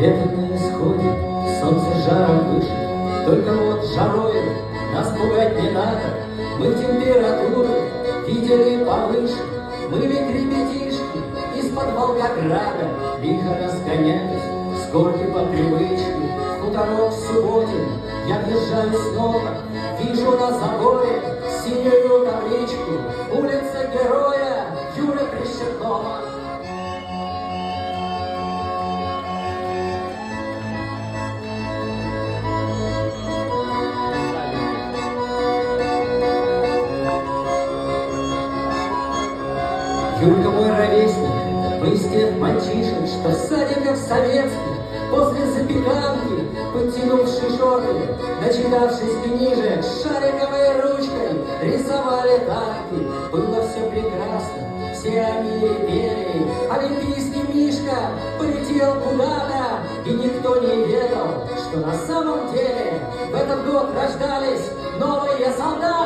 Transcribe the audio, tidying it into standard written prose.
Лето на исходе, солнце жаром выше, только вот жарой нас пугать не надо. Мы температуру видели повыше, мы ведь ребятишки из-под Волгограда. Лихо разгонялись с горки по привычке, в хуторок Субботин я въезжаю снова. Вижу на заборе синюю табличку: улица Героя Юрия Прищепнова. Юрка мой ровесник, мы из тех мальчишек, что в садиках советских, после запеканки, подтянувши шорты, начитавшись книжек, шариковой ручкой рисовали танки. Было все прекрасно, все они пели. Олимпийский Мишка полетел куда-то, и никто не ведал, что на самом деле в этот год рождались новые солдаты.